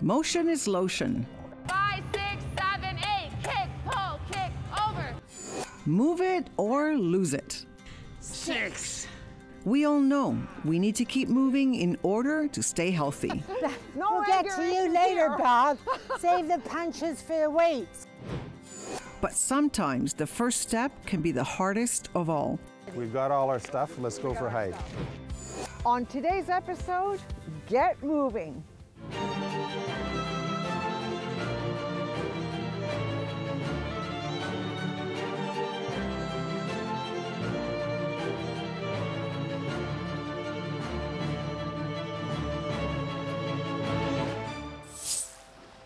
Motion is lotion. 5, 6, 7, 8. Kick, pull, kick, over. Move it or lose it. 6. We all know we need to keep moving in order to stay healthy. We'll get to you later, Bob. Save the punches for the weights. But sometimes the first step can be the hardest of all. We've got all our stuff. Let's go for a hike. On today's episode, get moving.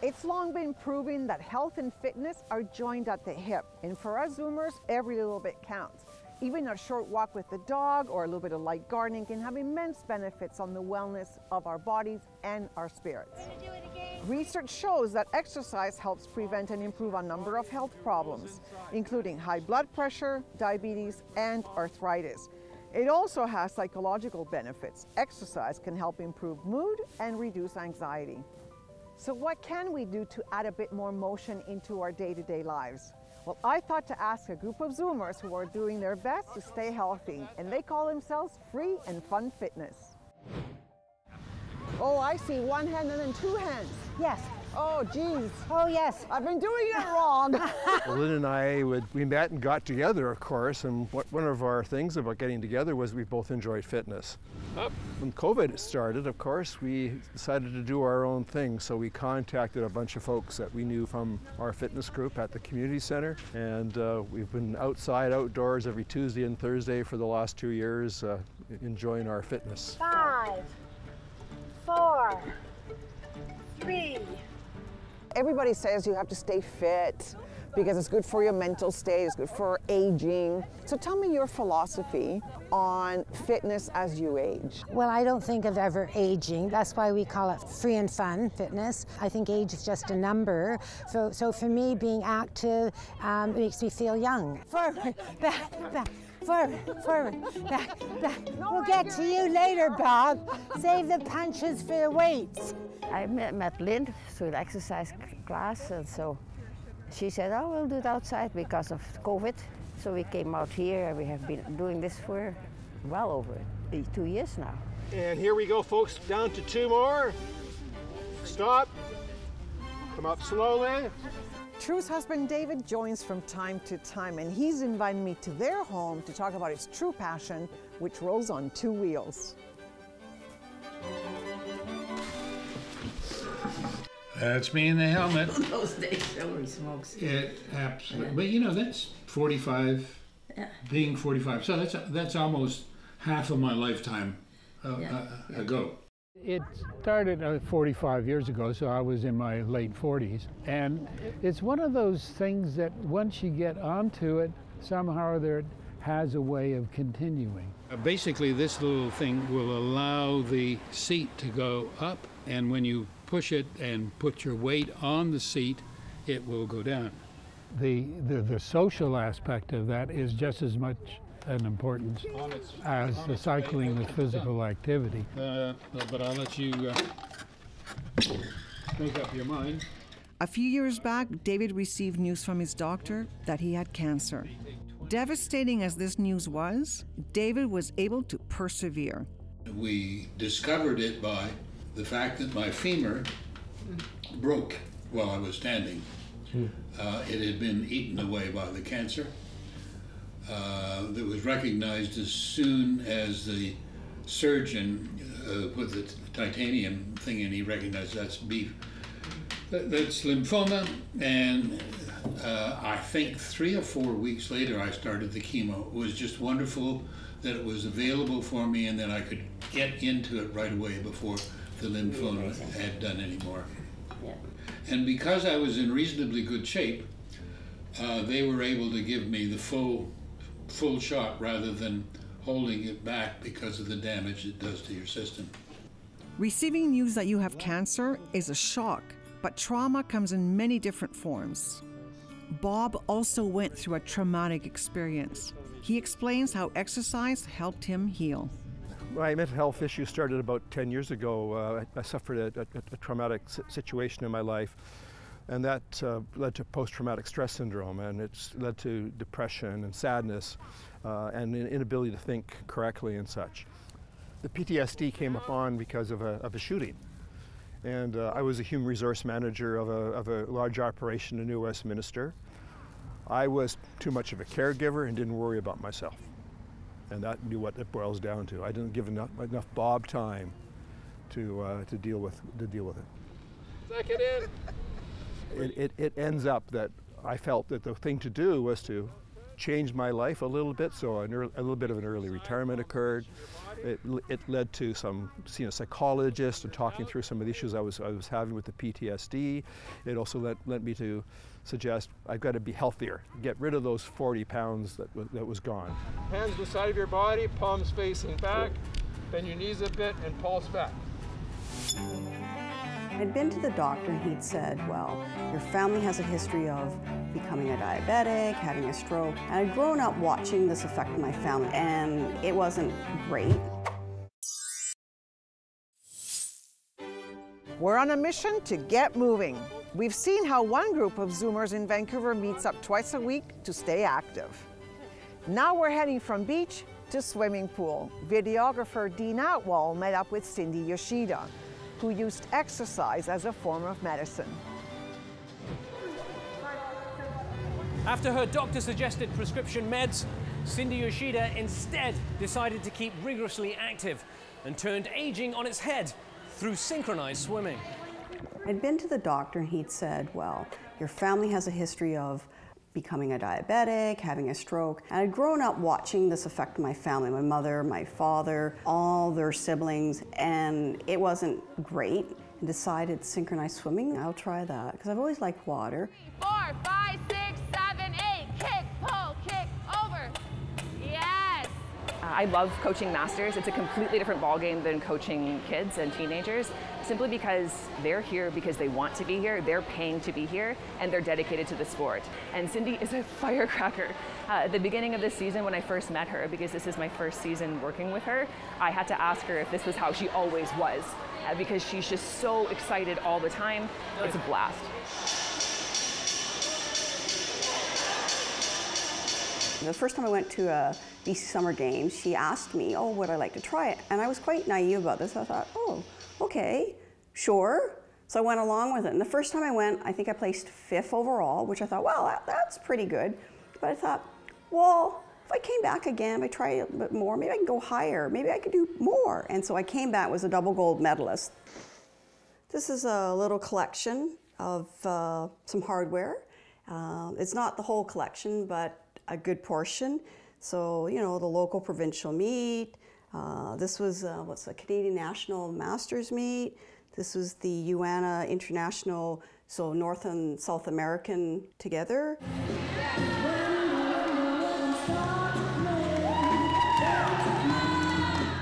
It's long been proven that health and fitness are joined at the hip. And for us Zoomers, every little bit counts. Even a short walk with the dog or a little bit of light gardening can have immense benefits on the wellness of our bodies and our spirits. Research shows that exercise helps prevent and improve a number of health problems, including high blood pressure, diabetes, and arthritis. It also has psychological benefits. Exercise can help improve mood and reduce anxiety. So what can we do to add a bit more motion into our day-to-day lives? Well, I thought to ask a group of Zoomers who are doing their best to stay healthy, and they call themselves Free and Fun Fitness. Oh, I see one hand and then two hands. Yes. Oh, geez. Oh, yes. I've been doing it wrong. Well, Lynn and I, we met and got together, of course, and one of our things about getting together was we both enjoyed fitness. When COVID started, of course, we decided to do our own thing, so we contacted a bunch of folks that we knew from our fitness group at the community center, and we've been outdoors every Tuesday and Thursday for the last 2 years, enjoying our fitness. 5, 4, 3. Everybody says you have to stay fit because it's good for your mental state, it's good for aging. So tell me your philosophy on fitness as you age. Well, I don't think of ever aging. That's why we call it free and fun fitness. I think age is just a number. So for me, being active makes me feel young. Forward, back. Forward, back. We'll get to you later, Bob. Save the punches for the weights. I met Lynn through the exercise class, and so she said, oh, we'll do it outside because of COVID. So we came out here, and we have been doing this for well over 2 years now. And here we go, folks, down to 2 more. Stop. Come up slowly. True's husband David joins from time to time, and he's invited me to their home to talk about his true passion, which rolls on 2 wheels. That's me in the helmet. Those days, nobody smokes. It absolutely. But you know, that's 45. Yeah. Being 45, so that's almost half of my lifetime ago. It started 45 years ago, so I was in my late 40s. And it's one of those things that once you get onto it, somehow or other it has a way of continuing. Basically, this little thing will allow the seat to go up, and when you push it and put your weight on the seat, it will go down. The social aspect of that is just as much an importance as the cycling, the physical activity. But I'll let you make up your mind. A few years back, David received news from his doctor that he had cancer. Devastating as this news was, David was able to persevere. We discovered it by the fact that my femur broke while I was standing. It had been eaten away by the cancer. That was recognized as soon as the surgeon put the titanium thing in. He recognized that's lymphoma, and I think 3 or 4 weeks later I started the chemo. It was just wonderful that it was available for me and that I could get into it right away before the lymphoma had done any more. Yeah. And because I was in reasonably good shape, they were able to give me the full shot rather than holding it back because of the damage it does to your system. Receiving news that you have cancer is a shock, but trauma comes in many different forms. Bob also went through a traumatic experience. He explains how exercise helped him heal. My mental health issue started about 10 years ago. I suffered a traumatic situation in my life, and that led to post-traumatic stress syndrome, and it's led to depression and sadness and an inability to think correctly and such. The PTSD came upon because of a shooting, and I was a human resource manager of a large operation in New Westminster. I was too much of a caregiver and didn't worry about myself. And that knew what it boils down to. I didn't give enough Bob time to deal with it. Suck it in. It ends up that I felt that the thing to do was to change my life a little bit, so a little bit of an early retirement occurred. It led to seeing a psychologist and talking through some of the issues I was having with the PTSD. It also led me to suggest I've got to be healthier, get rid of those 40 pounds that was gone. Hands to the side of your body, palms facing back, bend your knees a bit and pulse back. I'd been to the doctor and he'd said, well, your family has a history of becoming a diabetic, having a stroke. And I'd grown up watching this affect my family, and it wasn't great. We're on a mission to get moving. We've seen how one group of Zoomers in Vancouver meets up twice a week to stay active. Now we're heading from beach to swimming pool. Videographer Dean Atwell met up with Cindy Yoshida, who used exercise as a form of medicine. After her doctor-suggested prescription meds, Cindy Yoshida instead decided to keep rigorously active and turned aging on its head through synchronized swimming. I'd been to the doctor and he'd said, well, your family has a history of becoming a diabetic, having a stroke. And I'd grown up watching this affect my family, my mother, my father, all their siblings, and it wasn't great. I decided synchronized swimming, I'll try that, because I've always liked water. 4, 5, 6, 7, 8, kick, pull, kick, over. Yes. I love coaching masters. It's a completely different ballgame than coaching kids and teenagers, simply because they're here because they want to be here, they're paying to be here, and they're dedicated to the sport. And Cindy is a firecracker. At the beginning of this season, when I first met her, because this is my first season working with her, I had to ask her if this was how she always was, because she's just so excited all the time. It's a blast. The first time I went to BC Summer Games, she asked me, oh, would I like to try it? And I was quite naive about this. I thought, oh, okay, sure. So I went along with it. And the first time I went, I think I placed 5th overall, which I thought, well, that's pretty good. But I thought, well, if I came back again, if I try a bit more, maybe I can go higher, maybe I could do more. And so I came back as a double gold medalist. This is a little collection of some hardware. It's not the whole collection, but a good portion. So, you know, the local provincial meet. This was what's the Canadian National Masters meet. This was the UANA International, so North and South American together.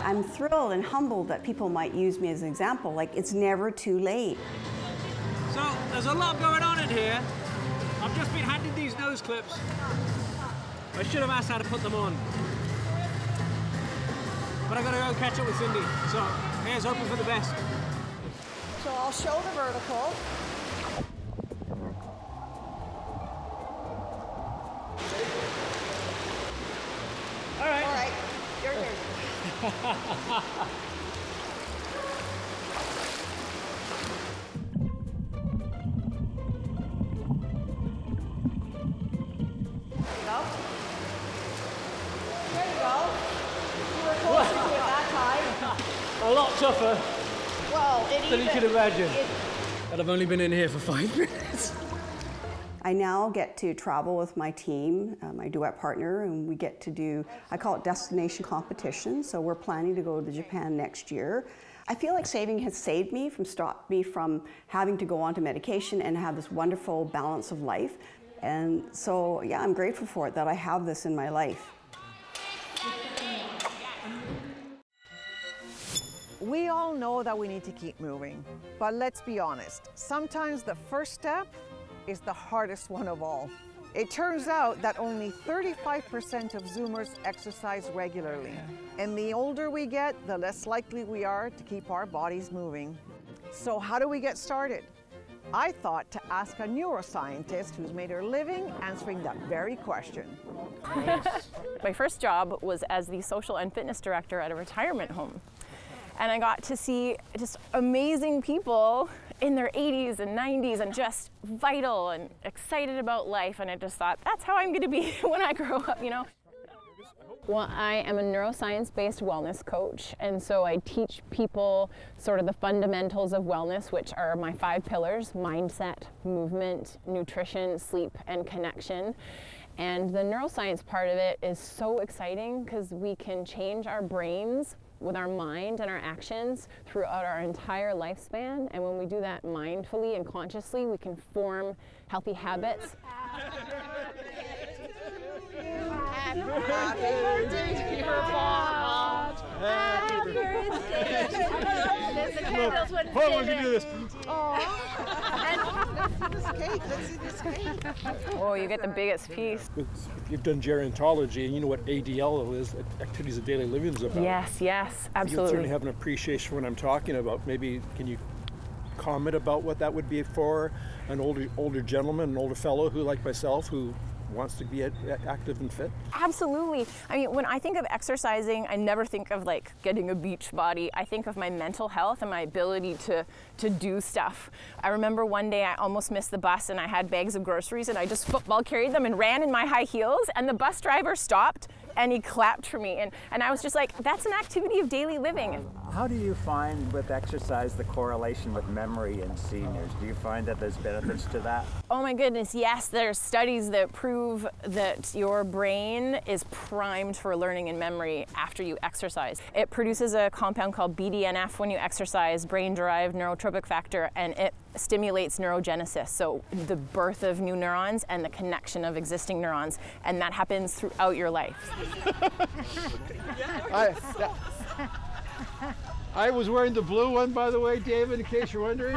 I'm thrilled and humbled that people might use me as an example. Like, it's never too late. So, there's a lot going on in here. I've just been handed these nose clips. I should have asked how to put them on. But I gotta go catch up with Cindy. So, here's hoping for the best. So I'll show the vertical. All right. All right, your turn. There you go. You were close to it that time. A lot tougher than you could imagine. And I've only been in here for 5 minutes. I now get to travel with my team, my duet partner, and we get to do, I call it destination competition. So we're planning to go to Japan next year. I feel like saving has saved me, stopped me from having to go on to medication and have this wonderful balance of life. And so, yeah, I'm grateful for it, that I have this in my life. We all know that we need to keep moving, but let's be honest. Sometimes the first step is the hardest one of all. It turns out that only 35% of Zoomers exercise regularly. And the older we get, the less likely we are to keep our bodies moving. So how do we get started? I thought to ask a neuroscientist who's made her living answering that very question. My first job was as the social and fitness director at a retirement home. And I got to see just amazing people in their 80s and 90s and just vital and excited about life. And I just thought, that's how I'm going to be when I grow up, you know? Well, I am a neuroscience-based wellness coach, and so I teach people sort of the fundamentals of wellness, which are my 5 pillars: mindset, movement, nutrition, sleep, and connection. And the neuroscience part of it is so exciting because we can change our brains with our mind and our actions throughout our entire lifespan. And when we do that mindfully and consciously, we can form healthy habits. Happy birthday, dear Bob. Happy birthday. There's the candles wouldn't fit we can do this. Let's see this cake. Let's see this cake. Oh, you get the biggest piece. You've done gerontology, and you know what ADL is, activities of daily living, is about. Yes, yes, absolutely. You certainly have an appreciation for what I'm talking about. Maybe can you comment about what that would be for an older gentleman, an older fellow who, like myself, who wants to be active and fit? Absolutely. I mean, when I think of exercising, I never think of like getting a beach body. I think of my mental health and my ability to do stuff. I remember one day I almost missed the bus and I had bags of groceries and I just football carried them and ran in my high heels, and the bus driver stopped and he clapped for me. And I was just like, that's an activity of daily living. How do you find with exercise the correlation with memory in seniors? Do you find that there's benefits to that? Oh my goodness, yes. There's studies that prove that your brain is primed for learning and memory after you exercise. It produces a compound called BDNF when you exercise, brain-derived neurotropic factor, and it stimulates neurogenesis, so the birth of new neurons and the connection of existing neurons, and that happens throughout your life. I was wearing the blue one, by the way, David, in case you're wondering.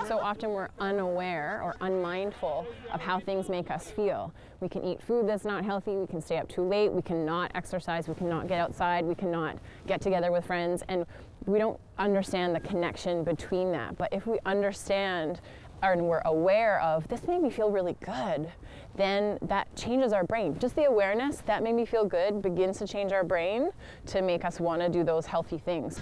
So often we're unaware or unmindful of how things make us feel. We can eat food that's not healthy, we can stay up too late, we cannot exercise, we cannot get outside, we cannot get together with friends, and we don't understand the connection between that. But if we understand and we're aware of, this made me feel really good, then that changes our brain. Just the awareness, that made me feel good, begins to change our brain to make us want to do those healthy things.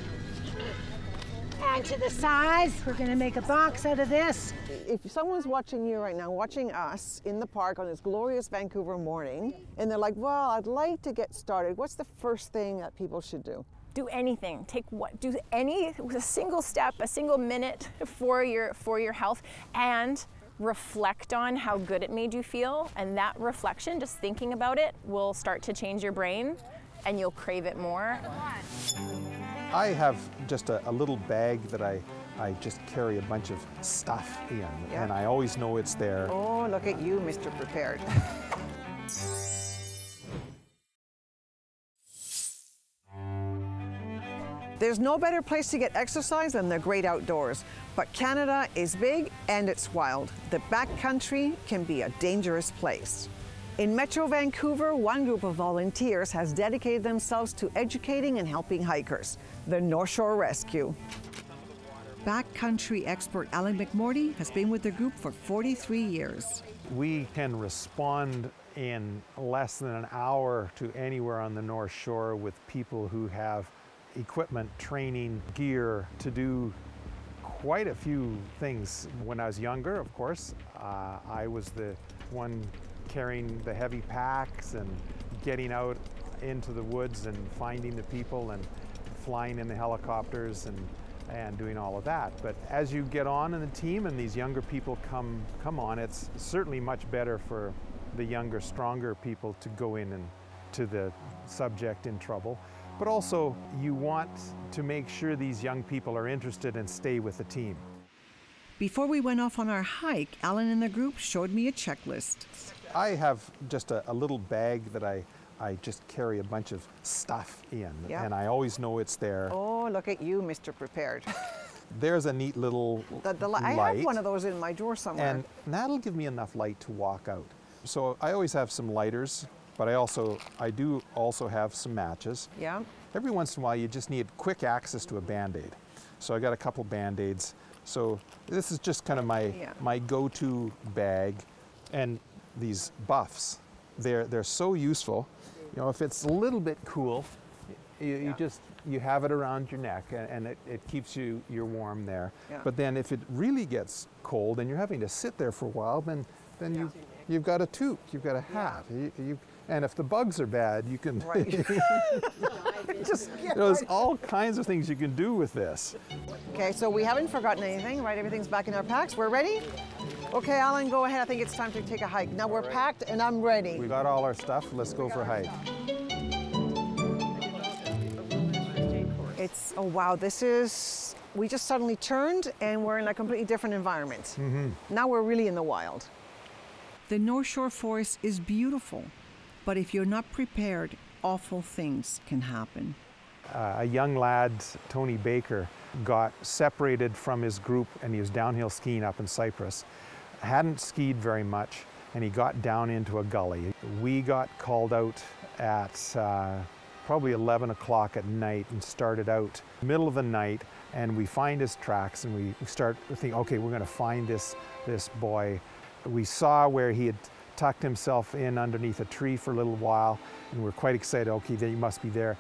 And to the sides, we're going to make a box out of this. If someone's watching you right now, watching us in the park on this glorious Vancouver morning, and they're like, well, I'd like to get started, what's the first thing that people should do? Do anything. Do a single step, a single minute for your health, and reflect on how good it made you feel. And that reflection, just thinking about it, will start to change your brain, and you'll crave it more. I have just a little bag that I just carry a bunch of stuff in, and I always know it's there. Oh, look at you, Mr. Prepared. There's no better place to get exercise than the great outdoors. But Canada is big and it's wild. The backcountry can be a dangerous place. In Metro Vancouver, one group of volunteers has dedicated themselves to educating and helping hikers, the North Shore Rescue. Backcountry expert Alan McMorty has been with the group for 43 years. We can respond in less than an hour to anywhere on the North Shore with people who have equipment, training, gear to do quite a few things. When I was younger, of course, I was the one carrying the heavy packs and getting out into the woods and finding the people and flying in the helicopters and doing all of that. But as you get on in the team and these younger people come on, it's certainly much better for the younger, stronger people to go in and to the subject in trouble. But also, you want to make sure these young people are interested and stay with the team. Before we went off on our hike, Alan and the group showed me a checklist. I have just a little bag that I just carry a bunch of stuff in, and I always know it's there. Oh, look at you, Mr. Prepared. There's a neat little light. I have one of those in my drawer somewhere. And that'll give me enough light to walk out. So I always have some lighters, but I do also have some matches. Yeah. Every once in a while you just need quick access to a Band-Aid. So I got a couple Band-Aids. So this is just kind of my go-to bag. And these buffs, they're so useful. You know, if it's a little bit cool, you have it around your neck, and it keeps you're warm there. Yeah. But then if it really gets cold and you're having to sit there for a while, then you've got a toque, you've got a hat. And if the bugs are bad, you can, there's all kinds of things you can do with this. Okay, so we haven't forgotten anything, right? Everything's back in our packs. We're ready? Okay, Alan, go ahead. I think it's time to take a hike. Now we're packed and I'm ready. We got all our stuff. Let's go for a hike. Oh wow, we just suddenly turned and we're in a completely different environment. Now we're really in the wild. The North Shore Forest is beautiful, but if you're not prepared, awful things can happen. A young lad, Tony Baker, got separated from his group and he was downhill skiing up in Cyprus. Hadn't skied very much and he got down into a gully. We got called out at probably 11 o'clock at night and started out middle of the night, and we find his tracks and we start thinking, okay, we're going to find this boy. We saw where he had tucked himself in underneath a tree for a little while, and we're quite excited. Okay, he must be there.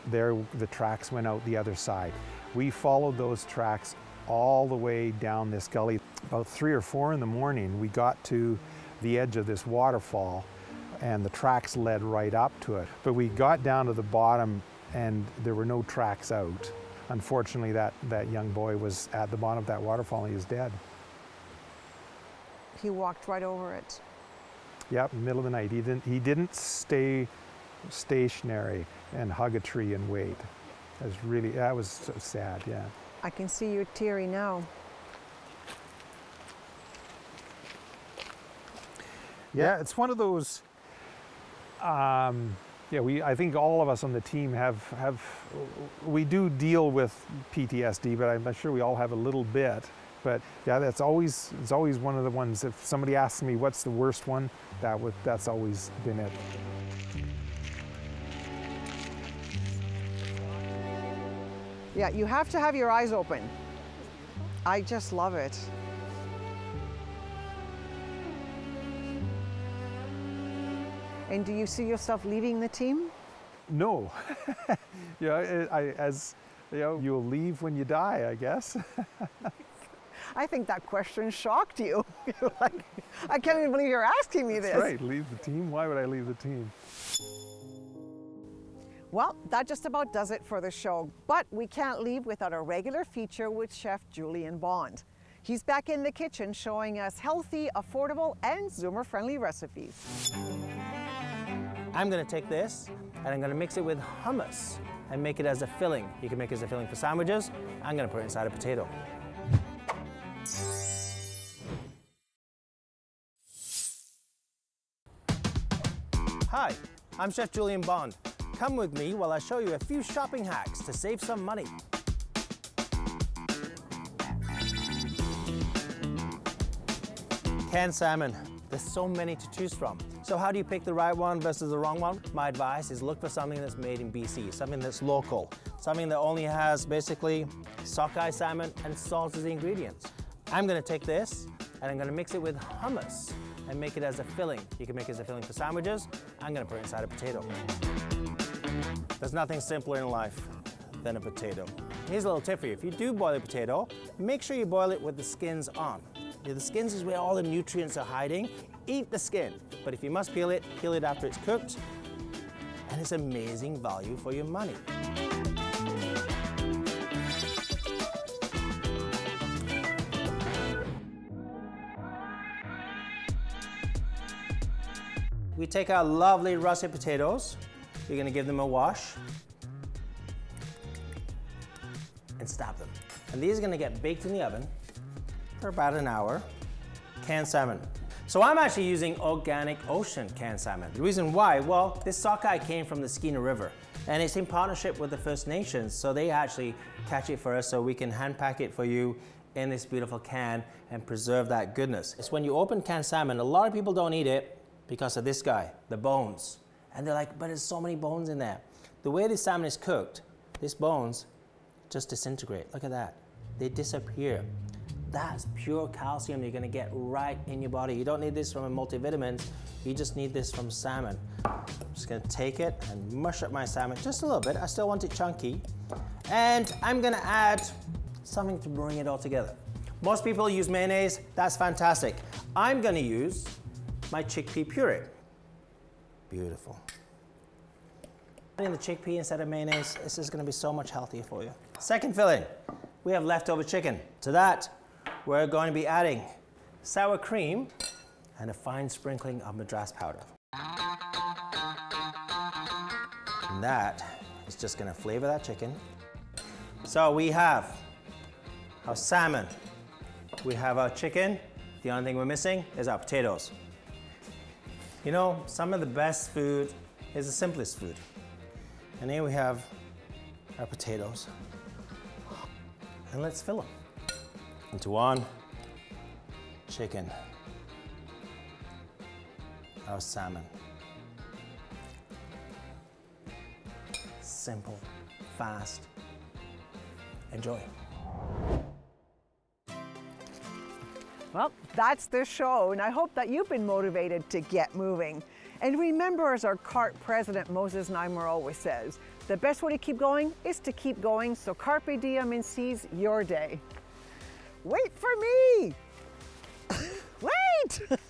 There, the tracks went out the other side. We followed those tracks all the way down this gully. About 3 or 4 in the morning, we got to the edge of this waterfall, and the tracks led right up to it. But we got down to the bottom, and there were no tracks out. Unfortunately, that young boy was at the bottom of that waterfall, and he was dead. He walked right over it. Yep, middle of the night. He didn't stay stationary and hug a tree and wait. That was so sad, yeah. I can see you're teary now. Yeah, it's one of those, I think all of us on the team we do deal with PTSD, but I'm sure we all have a little bit. But yeah, it's always one of the ones, if somebody asks me what's the worst one, that's always been it. Yeah, you have to have your eyes open. I just love it. And do you see yourself leaving the team? No. You'll leave when you die, I guess. I think that question shocked you. You're like, I can't even believe you're asking me this. That's right, leave the team? Why would I leave the team? Well, that just about does it for the show, but we can't leave without a regular feature with Chef Julian Bond. He's back in the kitchen showing us healthy, affordable, and Zoomer-friendly recipes. I'm going to take this and I'm going to mix it with hummus and make it as a filling. You can make it as a filling for sandwiches. I'm going to put it inside a potato. Hi, I'm Chef Julian Bond. Come with me while I show you a few shopping hacks to save some money. Canned salmon. There's so many to choose from. So how do you pick the right one versus the wrong one? My advice is look for something that's made in BC, something that's local, something that only has basically sockeye salmon and salt as the ingredients. I'm gonna take this and I'm gonna mix it with hummus and make it as a filling. You can make it as a filling for sandwiches. I'm gonna put it inside a potato. There's nothing simpler in life than a potato. Here's a little tip for you. If you do boil a potato, make sure you boil it with the skins on. The skins is where all the nutrients are hiding. Eat the skin, but if you must peel it after it's cooked, and it's amazing value for your money. We take our lovely russet potatoes, we're gonna give them a wash, and stab them. And these are gonna get baked in the oven for about an hour. Canned salmon. So I'm actually using organic ocean canned salmon. The reason why, well, this sockeye came from the Skeena River and it's in partnership with the First Nations, so they actually catch it for us so we can hand pack it for you in this beautiful can and preserve that goodness. It's when you open canned salmon, a lot of people don't eat it because of this guy, the bones. And they're like, but there's so many bones in there. The way the salmon is cooked, these bones just disintegrate. Look at that. They disappear. That's pure calcium you're gonna get right in your body. You don't need this from a multivitamin. You just need this from salmon. I'm just gonna take it and mush up my salmon just a little bit. I still want it chunky. And I'm gonna add something to bring it all together. Most people use mayonnaise. That's fantastic. I'm gonna use my chickpea puree. Beautiful. Adding the chickpea instead of mayonnaise, this is gonna be so much healthier for you. Second filling, we have leftover chicken. To that, we're going to be adding sour cream and a fine sprinkling of madras powder. And that is just gonna flavor that chicken. So we have our salmon, we have our chicken. The only thing we're missing is our potatoes. You know, some of the best food is the simplest food. And here we have our potatoes. And let's fill them into one chicken, our salmon. Simple, fast. Enjoy. Well, that's the show, and I hope that you've been motivated to get moving. And remember, as our CARPe president Moses Neimer always says, the best way to keep going is to keep going, so carpe diem and seize your day. Wait for me! Wait!